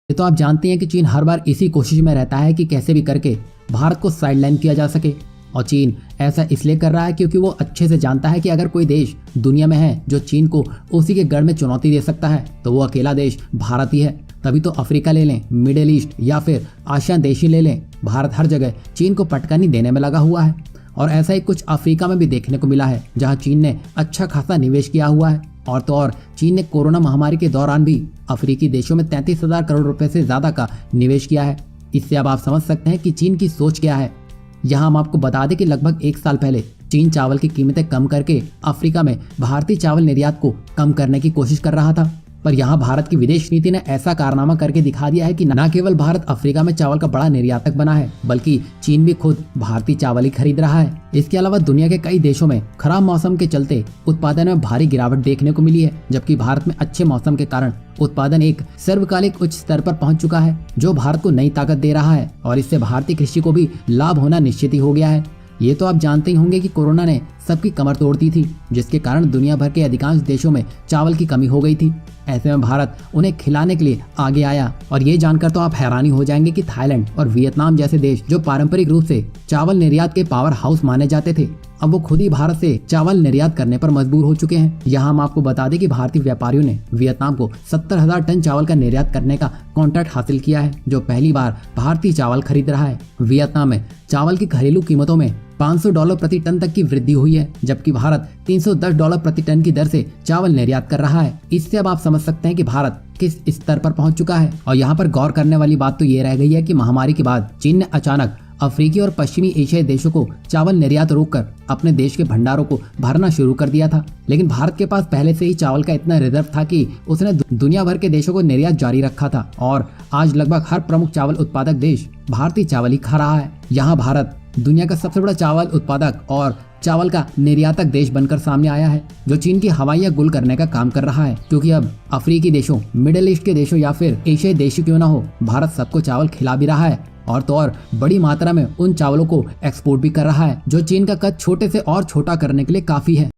ये तो आप जानते हैं कि चीन हर बार इसी कोशिश में रहता है कि कैसे भी करके भारत को साइडलाइन किया जा सके। और चीन ऐसा इसलिए कर रहा है क्योंकि वो अच्छे से जानता है कि अगर कोई देश दुनिया में है जो चीन को उसी के गढ़ में चुनौती दे सकता है तो वो अकेला देश भारत ही है। तभी तो अफ्रीका ले लें, मिडिल ईस्ट या फिर आसियान देश ही ले लें, भारत हर जगह चीन को पटकनी देने में लगा हुआ है। और ऐसा ही कुछ अफ्रीका में भी देखने को मिला है जहाँ चीन ने अच्छा खासा निवेश किया हुआ है। और तो और चीन ने कोरोना महामारी के दौरान भी अफ्रीकी देशों में 33,000 करोड़ रुपए से ज्यादा का निवेश किया है। इससे अब आप समझ सकते हैं कि चीन की सोच क्या है। यहाँ हम आपको बता दें कि लगभग 1 साल पहले चीन चावल की कीमतें कम करके अफ्रीका में भारतीय चावल निर्यात को कम करने की कोशिश कर रहा था। पर यहाँ भारत की विदेश नीति ने ऐसा कारनामा करके दिखा दिया है कि न केवल भारत अफ्रीका में चावल का बड़ा निर्यातक बना है बल्कि चीन भी खुद भारतीय चावल ही खरीद रहा है। इसके अलावा दुनिया के कई देशों में खराब मौसम के चलते उत्पादन में भारी गिरावट देखने को मिली है, जबकि भारत में अच्छे मौसम के कारण उत्पादन एक सर्वकालिक उच्च स्तर पर पहुंच चुका है जो भारत को नई ताकत दे रहा है। और इससे भारतीय कृषि को भी लाभ होना निश्चित ही हो गया है। ये तो आप जानते ही होंगे कि कोरोना ने सबकी कमर तोड़ दी थी, जिसके कारण दुनिया भर के अधिकांश देशों में चावल की कमी हो गई थी। ऐसे में भारत उन्हें खिलाने के लिए आगे आया। और ये जानकर तो आप हैरानी हो जाएंगे कि थाईलैंड और वियतनाम जैसे देश जो पारंपरिक रूप से चावल निर्यात के पावर हाउस माने जाते थे, अब वो खुद ही भारत से चावल निर्यात करने पर मजबूर हो चुके हैं। यहाँ हम आपको बता दें कि भारतीय व्यापारियों ने वियतनाम को 70,000 टन चावल का निर्यात करने का कॉन्ट्रैक्ट हासिल किया है, जो पहली बार भारतीय चावल खरीद रहा है। वियतनाम में चावल की घरेलू कीमतों में $500 प्रति टन तक की वृद्धि हुई है, जबकि भारत $310 प्रति टन की दर से चावल निर्यात कर रहा है। इससे अब आप समझ सकते हैं कि भारत किस स्तर पर पहुंच चुका है। और यहाँ पर गौर करने वाली बात तो ये रह गई है कि महामारी के बाद चीन ने अचानक अफ्रीकी और पश्चिमी एशियाई देशों को चावल निर्यात रोककर अपने देश के भंडारों को भरना शुरू कर दिया था। लेकिन भारत के पास पहले से ही चावल का इतना रिजर्व था कि उसने दुनिया भर के देशों को निर्यात जारी रखा था। और आज लगभग हर प्रमुख चावल उत्पादक देश भारतीय चावल ही खा रहा है। यहाँ भारत दुनिया का सबसे बड़ा चावल उत्पादक और चावल का निर्यातक देश बनकर सामने आया है, जो चीन की हवाइयां गुल करने का काम कर रहा है। क्योंकि अब अफ्रीकी देशों, मिडिल ईस्ट के देशों या फिर एशियाई देश क्यों ना हो, भारत सबको चावल खिला भी रहा है। और तो और बड़ी मात्रा में उन चावलों को एक्सपोर्ट भी कर रहा है जो चीन का कद छोटे से और छोटा करने के लिए काफी है।